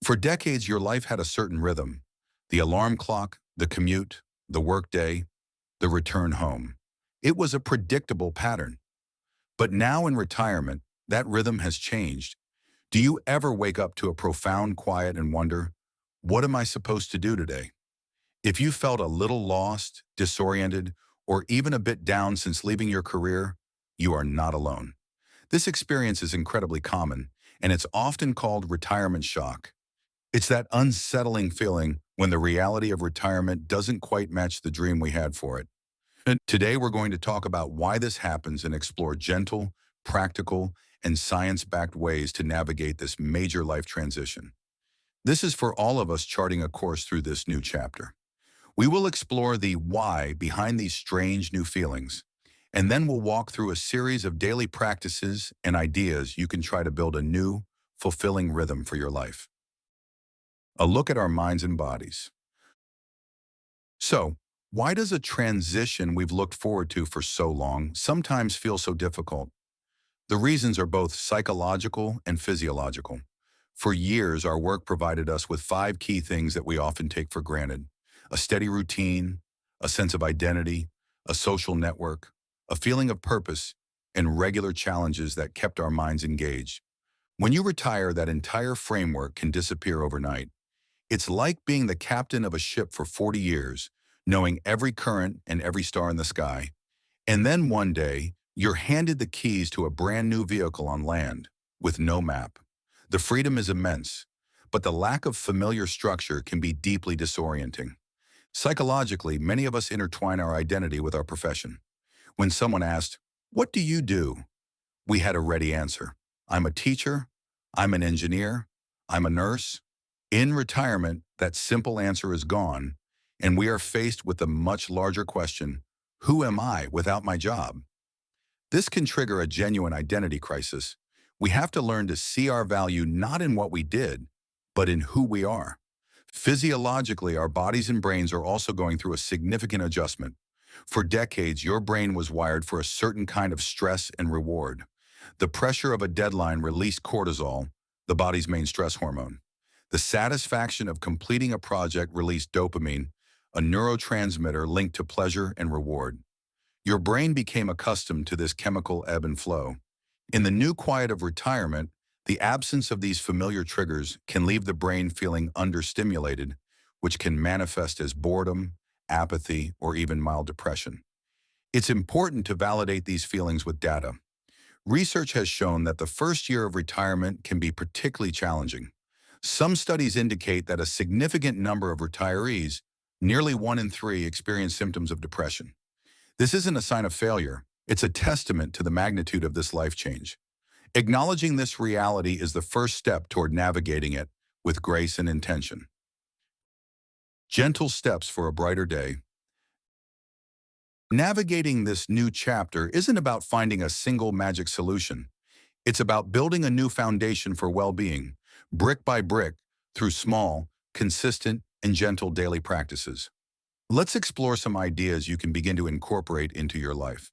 For decades, your life had a certain rhythm. The alarm clock, the commute, the workday, the return home. It was a predictable pattern. But now in retirement, that rhythm has changed. Do you ever wake up to a profound quiet and wonder, what am I supposed to do today? If you felt a little lost, disoriented, or even a bit down since leaving your career, you are not alone. This experience is incredibly common, and it's often called retirement shock. It's that unsettling feeling when the reality of retirement doesn't quite match the dream we had for it. And today we're going to talk about why this happens and explore gentle, practical, and science-backed ways to navigate this major life transition. This is for all of us charting a course through this new chapter. We will explore the why behind these strange new feelings, and then we'll walk through a series of daily practices and ideas you can try to build a new, fulfilling rhythm for your life. A look at our minds and bodies. So, why does a transition we've looked forward to for so long sometimes feel so difficult? The reasons are both psychological and physiological. For years, our work provided us with five key things that we often take for granted: a steady routine, a sense of identity, a social network, a feeling of purpose, and regular challenges that kept our minds engaged. When you retire, that entire framework can disappear overnight. It's like being the captain of a ship for 40 years, knowing every current and every star in the sky. And then one day, you're handed the keys to a brand new vehicle on land with no map. The freedom is immense, but the lack of familiar structure can be deeply disorienting. Psychologically, many of us intertwine our identity with our profession. When someone asked, "What do you do?" we had a ready answer. "I'm a teacher, I'm an engineer, I'm a nurse." In retirement, that simple answer is gone, and we are faced with the much larger question, who am I without my job? This can trigger a genuine identity crisis. We have to learn to see our value not in what we did, but in who we are. Physiologically, our bodies and brains are also going through a significant adjustment. For decades, your brain was wired for a certain kind of stress and reward. The pressure of a deadline released cortisol, the body's main stress hormone. The satisfaction of completing a project released dopamine, a neurotransmitter linked to pleasure and reward. Your brain became accustomed to this chemical ebb and flow. In the new quiet of retirement, the absence of these familiar triggers can leave the brain feeling understimulated, which can manifest as boredom, apathy, or even mild depression. It's important to validate these feelings with data. Research has shown that the first year of retirement can be particularly challenging. Some studies indicate that a significant number of retirees, nearly 1 in 3, experience symptoms of depression. This isn't a sign of failure, it's a testament to the magnitude of this life change. Acknowledging this reality is the first step toward navigating it with grace and intention. Gentle steps for a brighter day. Navigating this new chapter isn't about finding a single magic solution. It's about building a new foundation for well-being, brick by brick, through small, consistent, and gentle daily practices. Let's explore some ideas you can begin to incorporate into your life.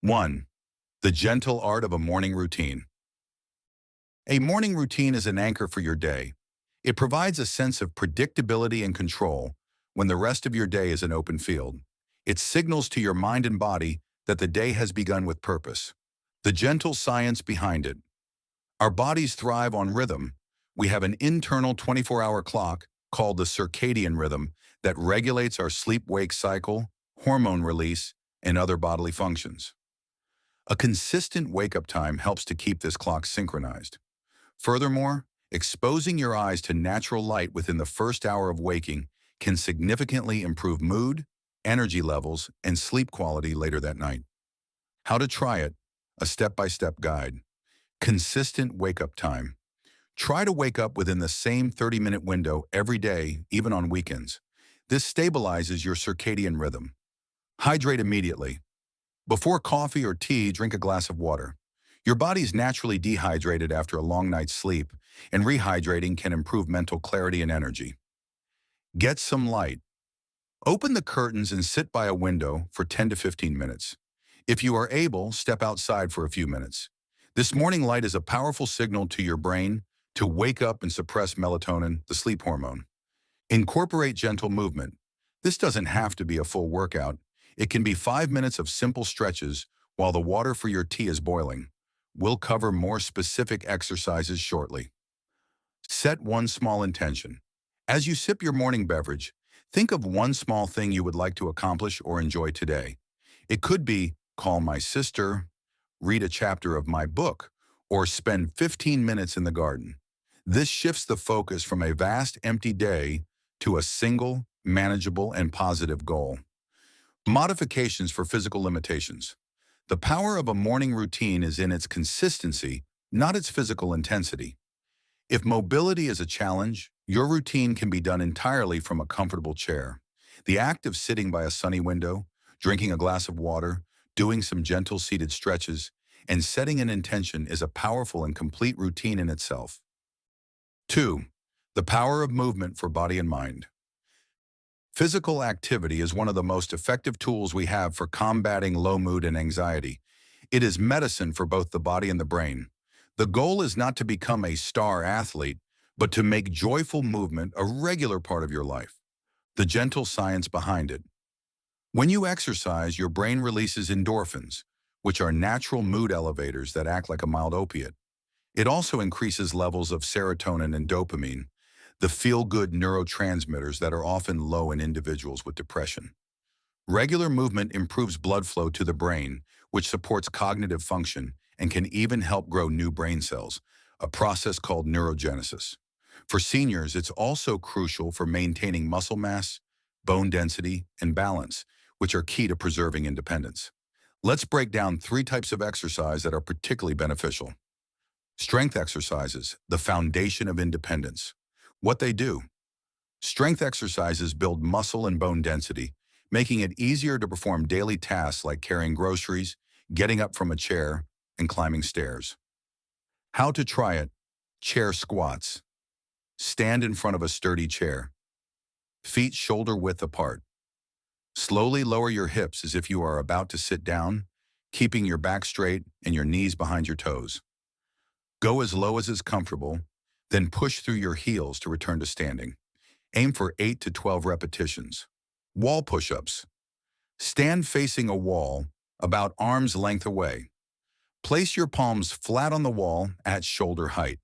1. The gentle art of a morning routine. A morning routine is an anchor for your day. It provides a sense of predictability and control when the rest of your day is an open field. It signals to your mind and body that the day has begun with purpose. The gentle science behind it. Our bodies thrive on rhythm. We have an internal 24-hour clock called the circadian rhythm that regulates our sleep-wake cycle, hormone release, and other bodily functions. A consistent wake-up time helps to keep this clock synchronized. Furthermore, exposing your eyes to natural light within the first hour of waking can significantly improve mood, energy levels, and sleep quality later that night. How to try it: a step-by-step guide. Consistent wake-up time. Try to wake up within the same 30-minute window every day, even on weekends. This stabilizes your circadian rhythm. Hydrate immediately. Before coffee or tea, drink a glass of water. Your body's naturally dehydrated after a long night's sleep, and rehydrating can improve mental clarity and energy. Get some light. Open the curtains and sit by a window for 10 to 15 minutes. If you are able, step outside for a few minutes. This morning light is a powerful signal to your brain to wake up and suppress melatonin, the sleep hormone. Incorporate gentle movement. This doesn't have to be a full workout. It can be 5 minutes of simple stretches while the water for your tea is boiling. We'll cover more specific exercises shortly. Set one small intention. As you sip your morning beverage, think of one small thing you would like to accomplish or enjoy today. It could be call my sister, read a chapter of my book, or spend 15 minutes in the garden. This shifts the focus from a vast, empty day to a single, manageable, and positive goal. Modifications for physical limitations. The power of a morning routine is in its consistency, not its physical intensity. If mobility is a challenge, your routine can be done entirely from a comfortable chair. The act of sitting by a sunny window, drinking a glass of water, doing some gentle seated stretches, and setting an intention is a powerful and complete routine in itself. 2. The power of movement for body and mind. Physical activity is one of the most effective tools we have for combating low mood and anxiety. It is medicine for both the body and the brain. The goal is not to become a star athlete, but to make joyful movement a regular part of your life. The gentle science behind it. When you exercise, your brain releases endorphins, which are natural mood elevators that act like a mild opiate. It also increases levels of serotonin and dopamine, the feel-good neurotransmitters that are often low in individuals with depression. Regular movement improves blood flow to the brain, which supports cognitive function and can even help grow new brain cells, a process called neurogenesis. For seniors, it's also crucial for maintaining muscle mass, bone density, and balance, which are key to preserving independence. Let's break down 3 types of exercise that are particularly beneficial. Strength exercises, the foundation of independence. What they do. Strength exercises build muscle and bone density, making it easier to perform daily tasks like carrying groceries, getting up from a chair, and climbing stairs. How to try it. Chair squats. Stand in front of a sturdy chair. Feet shoulder width apart. Slowly lower your hips as if you are about to sit down, keeping your back straight and your knees behind your toes. Go as low as is comfortable, then push through your heels to return to standing. Aim for 8 to 12 repetitions. Wall push-ups. Stand facing a wall, about arm's length away. Place your palms flat on the wall at shoulder height.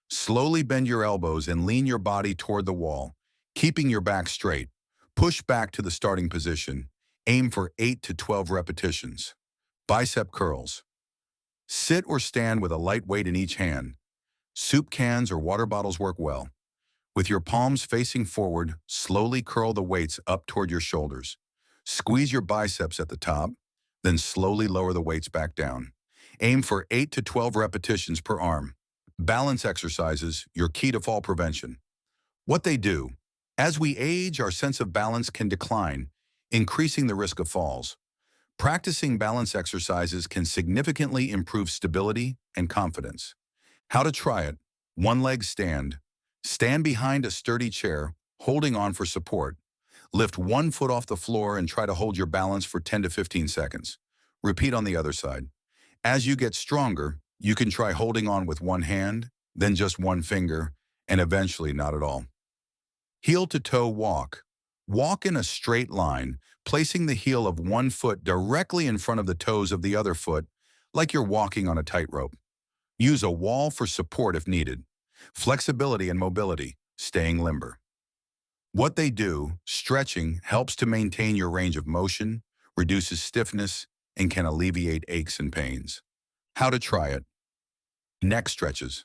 Slowly bend your elbows and lean your body toward the wall, keeping your back straight. Push back to the starting position. Aim for 8 to 12 repetitions. Bicep curls. Sit or stand with a light weight in each hand. Soup cans or water bottles work well. With your palms facing forward, slowly curl the weights up toward your shoulders. Squeeze your biceps at the top, then slowly lower the weights back down. Aim for 8 to 12 repetitions per arm. Balance exercises, your key to fall prevention. What they do. As we age, our sense of balance can decline, increasing the risk of falls. Practicing balance exercises can significantly improve stability and confidence. How to try it. One leg stand. Stand behind a sturdy chair, holding on for support. Lift one foot off the floor and try to hold your balance for 10 to 15 seconds. Repeat on the other side. As you get stronger, you can try holding on with one hand, then just one finger, and eventually not at all. Heel to toe walk. Walk in a straight line, placing the heel of one foot directly in front of the toes of the other foot, like you're walking on a tightrope. Use a wall for support if needed. Flexibility and mobility, staying limber. What they do, stretching, helps to maintain your range of motion, reduces stiffness, and can alleviate aches and pains. How to try it. Neck stretches.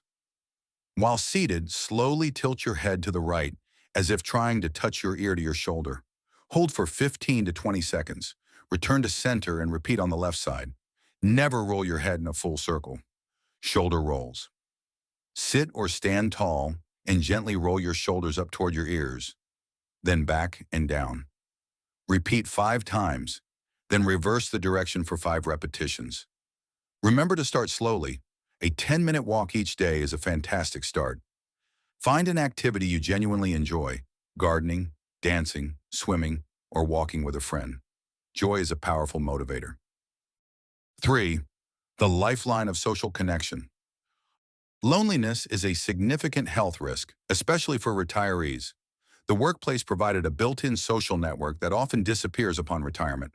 While seated, slowly tilt your head to the right, as if trying to touch your ear to your shoulder. Hold for 15 to 20 seconds. Return to center and repeat on the left side. Never roll your head in a full circle. Shoulder rolls. Sit or stand tall and gently roll your shoulders up toward your ears, then back and down. Repeat 5 times, then reverse the direction for 5 repetitions. Remember to start slowly. A 10-minute walk each day is a fantastic start. Find an activity you genuinely enjoy: gardening, dancing, swimming, or walking with a friend. Joy is a powerful motivator. 3. The lifeline of social connection. Loneliness is a significant health risk, especially for retirees. The workplace provided a built-in social network that often disappears upon retirement.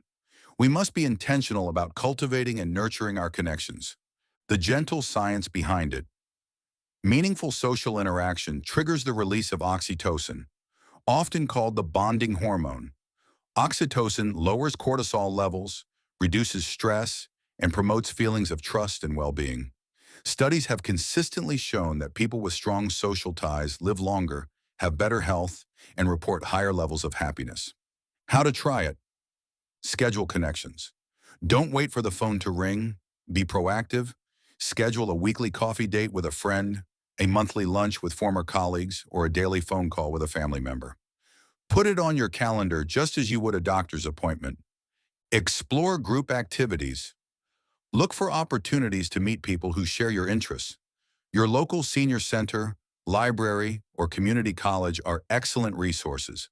We must be intentional about cultivating and nurturing our connections. The gentle science behind it. Meaningful social interaction triggers the release of oxytocin, often called the bonding hormone. Oxytocin lowers cortisol levels, reduces stress, and promotes feelings of trust and well-being. Studies have consistently shown that people with strong social ties live longer, have better health, and report higher levels of happiness. How to try it? Schedule connections. Don't wait for the phone to ring. Be proactive. Schedule a weekly coffee date with a friend, a monthly lunch with former colleagues, or a daily phone call with a family member. Put it on your calendar just as you would a doctor's appointment. Explore group activities. Look for opportunities to meet people who share your interests. Your local senior center, library, or community college are excellent resources.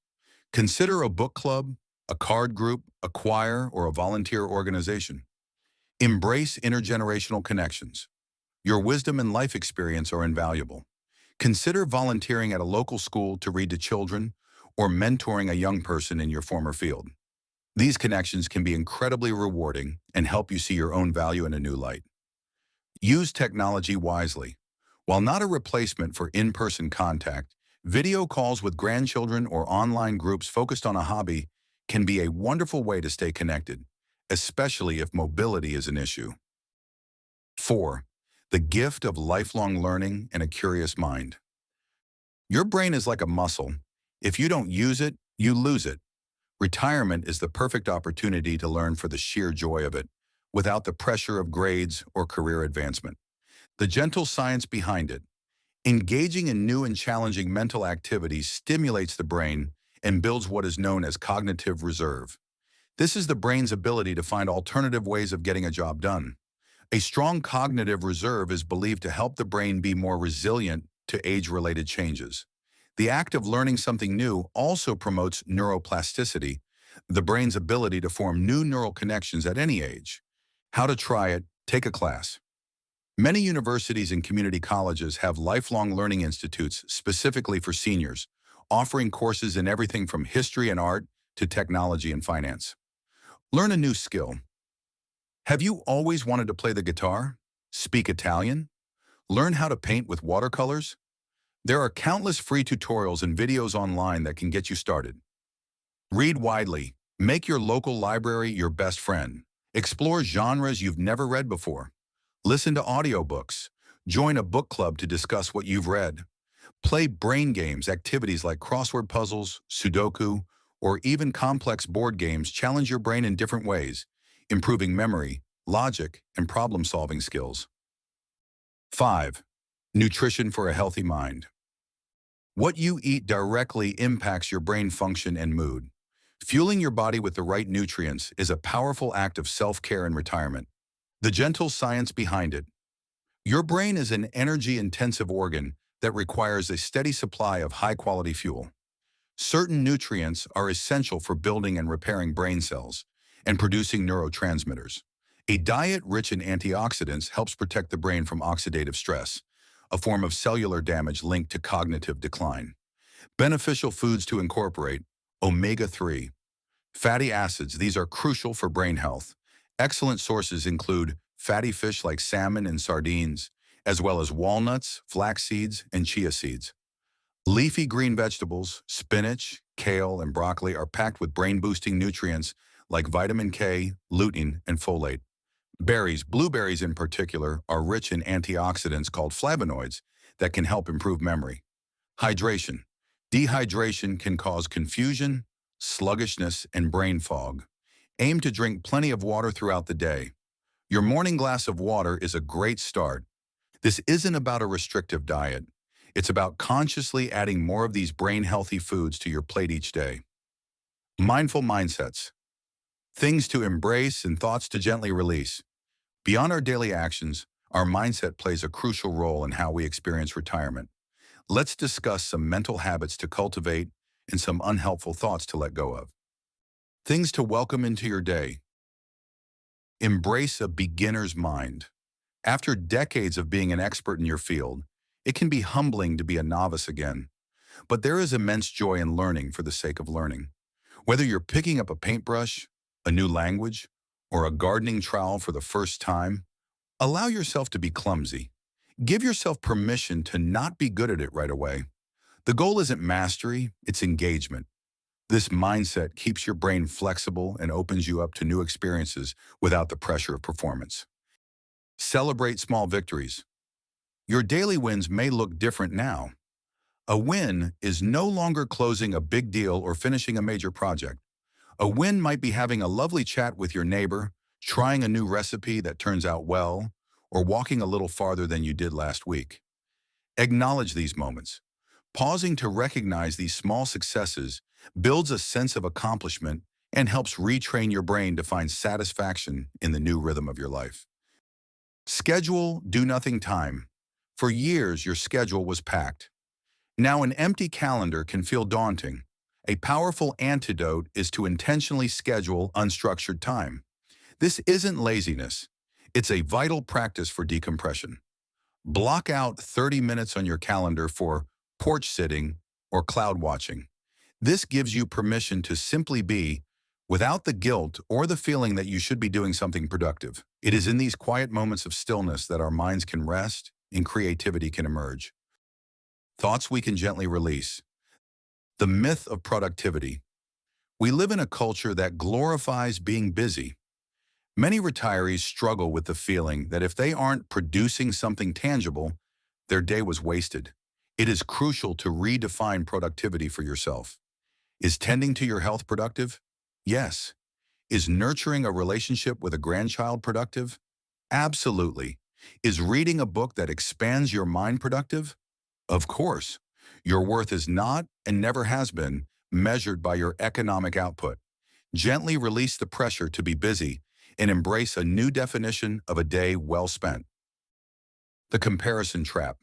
Consider a book club, a card group, a choir, or a volunteer organization. Embrace intergenerational connections. Your wisdom and life experience are invaluable. Consider volunteering at a local school to read to children or mentoring a young person in your former field. These connections can be incredibly rewarding and help you see your own value in a new light. Use technology wisely. While not a replacement for in-person contact, video calls with grandchildren or online groups focused on a hobby can be a wonderful way to stay connected, especially if mobility is an issue. 4. The gift of lifelong learning and a curious mind. Your brain is like a muscle. If you don't use it, you lose it. Retirement is the perfect opportunity to learn for the sheer joy of it, without the pressure of grades or career advancement. The gentle science behind it. Engaging in new and challenging mental activities stimulates the brain and builds what is known as cognitive reserve. This is the brain's ability to find alternative ways of getting a job done. A strong cognitive reserve is believed to help the brain be more resilient to age-related changes. The act of learning something new also promotes neuroplasticity, the brain's ability to form new neural connections at any age. How to try it? Take a class. Many universities and community colleges have lifelong learning institutes specifically for seniors, offering courses in everything from history and art to technology and finance. Learn a new skill. Have you always wanted to play the guitar? Speak Italian? Learn how to paint with watercolors? There are countless free tutorials and videos online that can get you started. Read widely. Make your local library your best friend. Explore genres you've never read before. Listen to audiobooks. Join a book club to discuss what you've read. Play brain games, activities like crossword puzzles, Sudoku, or even complex board games challenge your brain in different ways, improving memory, logic, and problem-solving skills. 5. Nutrition for a healthy mind. What you eat directly impacts your brain function and mood. Fueling your body with the right nutrients is a powerful act of self-care in retirement. The gentle science behind it. Your brain is an energy-intensive organ that requires a steady supply of high-quality fuel. Certain nutrients are essential for building and repairing brain cells and producing neurotransmitters. A diet rich in antioxidants helps protect the brain from oxidative stress, a form of cellular damage linked to cognitive decline. Beneficial foods to incorporate: omega-3. Fatty acids, these are crucial for brain health. Excellent sources include fatty fish like salmon and sardines, as well as walnuts, flax seeds, and chia seeds. Leafy green vegetables, spinach, kale, and broccoli are packed with brain-boosting nutrients like vitamin K, lutein, and folate. Berries, blueberries in particular, are rich in antioxidants called flavonoids that can help improve memory. Hydration. Dehydration can cause confusion, sluggishness, and brain fog. Aim to drink plenty of water throughout the day. Your morning glass of water is a great start. This isn't about a restrictive diet. It's about consciously adding more of these brain-healthy foods to your plate each day. Mindful mindsets. Things to embrace and thoughts to gently release. Beyond our daily actions, our mindset plays a crucial role in how we experience retirement. Let's discuss some mental habits to cultivate and some unhelpful thoughts to let go of. Things to welcome into your day. Embrace a beginner's mind. After decades of being an expert in your field, it can be humbling to be a novice again. But there is immense joy in learning for the sake of learning. Whether you're picking up a paintbrush, a new language, or a gardening trowel for the first time, allow yourself to be clumsy. Give yourself permission to not be good at it right away. The goal isn't mastery, it's engagement. This mindset keeps your brain flexible and opens you up to new experiences without the pressure of performance. Celebrate small victories. Your daily wins may look different now. A win is no longer closing a big deal or finishing a major project. A win might be having a lovely chat with your neighbor, trying a new recipe that turns out well, or walking a little farther than you did last week. Acknowledge these moments. Pausing to recognize these small successes builds a sense of accomplishment and helps retrain your brain to find satisfaction in the new rhythm of your life. Schedule do-nothing time. For years, your schedule was packed. Now an empty calendar can feel daunting. A powerful antidote is to intentionally schedule unstructured time. This isn't laziness. It's a vital practice for decompression. Block out 30 minutes on your calendar for porch sitting or cloud watching. This gives you permission to simply be without the guilt or the feeling that you should be doing something productive. It is in these quiet moments of stillness that our minds can rest and creativity can emerge. Thoughts we can gently release. The myth of productivity. We live in a culture that glorifies being busy. Many retirees struggle with the feeling that if they aren't producing something tangible, their day was wasted. It is crucial to redefine productivity for yourself. Is tending to your health productive? Yes. Is nurturing a relationship with a grandchild productive? Absolutely. Is reading a book that expands your mind productive? Of course. Your worth is not, and never has been, measured by your economic output. Gently release the pressure to be busy and embrace a new definition of a day well spent. The comparison trap.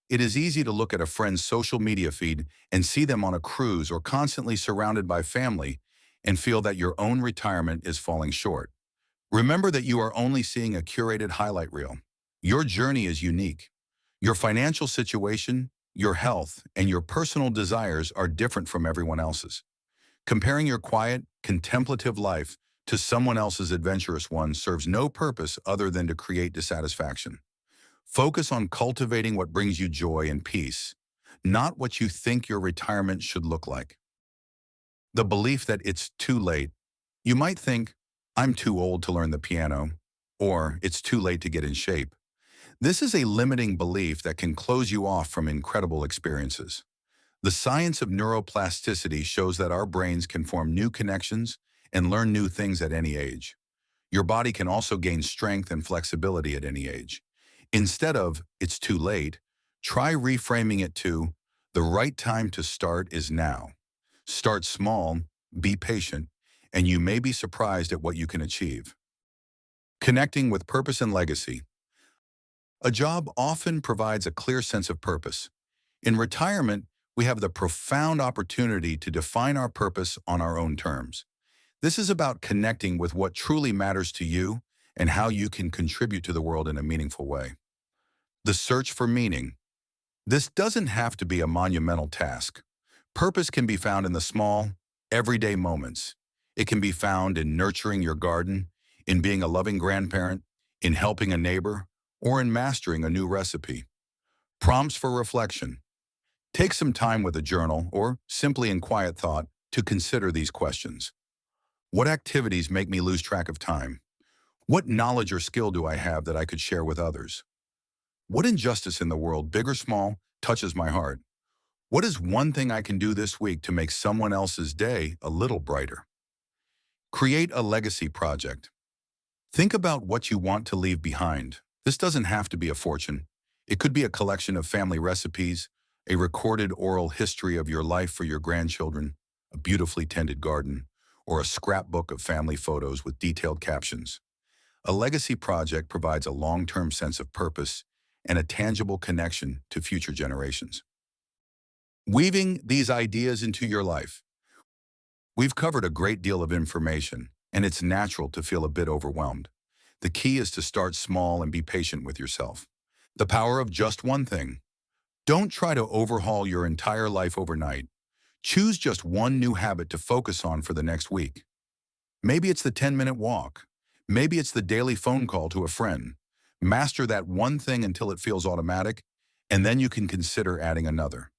It is easy to look at a friend's social media feed and see them on a cruise or constantly surrounded by family and feel that your own retirement is falling short. Remember that you are only seeing a curated highlight reel. Your journey is unique. Your financial situation, your health, and your personal desires are different from everyone else's. Comparing your quiet, contemplative life to someone else's adventurous one serves no purpose other than to create dissatisfaction. Focus on cultivating what brings you joy and peace, not what you think your retirement should look like. The belief that it's too late. You might think, I'm too old to learn the piano, or it's too late to get in shape. This is a limiting belief that can close you off from incredible experiences. The science of neuroplasticity shows that our brains can form new connections and learn new things at any age. Your body can also gain strength and flexibility at any age. Instead of, it's too late, try reframing it to, the right time to start is now. Start small, be patient, and you may be surprised at what you can achieve. Connecting with purpose and legacy. A job often provides a clear sense of purpose. In retirement, we have the profound opportunity to define our purpose on our own terms. This is about connecting with what truly matters to you and how you can contribute to the world in a meaningful way. The search for meaning. This doesn't have to be a monumental task. Purpose can be found in the small, everyday moments. It can be found in nurturing your garden, in being a loving grandparent, in helping a neighbor, or in mastering a new recipe. Prompts for reflection. Take some time with a journal or simply in quiet thought to consider these questions. What activities make me lose track of time? What knowledge or skill do I have that I could share with others? What injustice in the world, big or small, touches my heart? What is one thing I can do this week to make someone else's day a little brighter? Create a legacy project. Think about what you want to leave behind. This doesn't have to be a fortune. It could be a collection of family recipes, a recorded oral history of your life for your grandchildren, a beautifully tended garden, or a scrapbook of family photos with detailed captions. A legacy project provides a long-term sense of purpose and a tangible connection to future generations. Weaving these ideas into your life. We've covered a great deal of information, and it's natural to feel a bit overwhelmed. The key is to start small and be patient with yourself. The power of just one thing. Don't try to overhaul your entire life overnight. Choose just one new habit to focus on for the next week. Maybe it's the 10-minute walk. Maybe it's the daily phone call to a friend. Master that one thing until it feels automatic, and then you can consider adding another.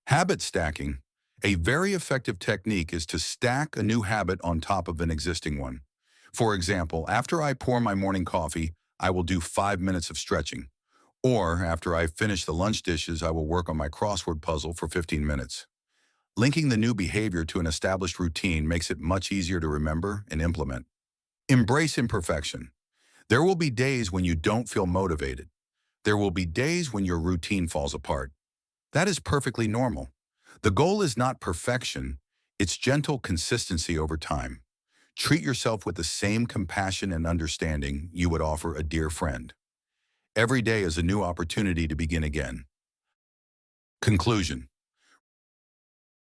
Habit stacking. A very effective technique is to stack a new habit on top of an existing one. For example, after I pour my morning coffee, I will do 5 minutes of stretching. Or after I finish the lunch dishes, I will work on my crossword puzzle for 15 minutes. Linking the new behavior to an established routine makes it much easier to remember and implement. Embrace imperfection. There will be days when you don't feel motivated. There will be days when your routine falls apart. That is perfectly normal. The goal is not perfection, it's gentle consistency over time. Treat yourself with the same compassion and understanding you would offer a dear friend. Every day is a new opportunity to begin again. Conclusion.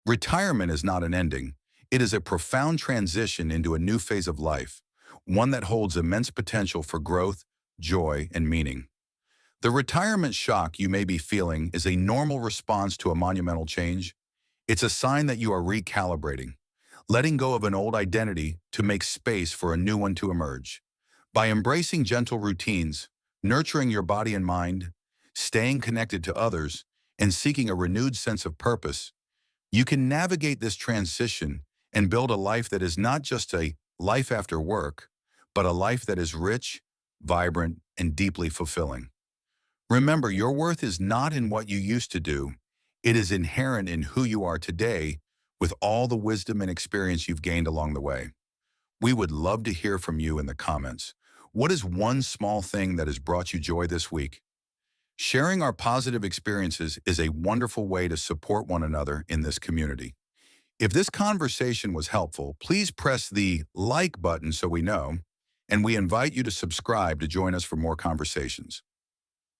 Retirement is not an ending. It is a profound transition into a new phase of life, one that holds immense potential for growth, joy, and meaning. The retirement shock you may be feeling is a normal response to a monumental change. It's a sign that you are recalibrating, letting go of an old identity to make space for a new one to emerge. By embracing gentle routines, nurturing your body and mind, staying connected to others, and seeking a renewed sense of purpose, you can navigate this transition and build a life that is not just a life after work, but a life that is rich, vibrant, and deeply fulfilling. Remember, your worth is not in what you used to do. It is inherent in who you are today with all the wisdom and experience you've gained along the way. We would love to hear from you in the comments. What is one small thing that has brought you joy this week? Sharing our positive experiences is a wonderful way to support one another in this community. If this conversation was helpful, please press the like button so we know, and we invite you to subscribe to join us for more conversations.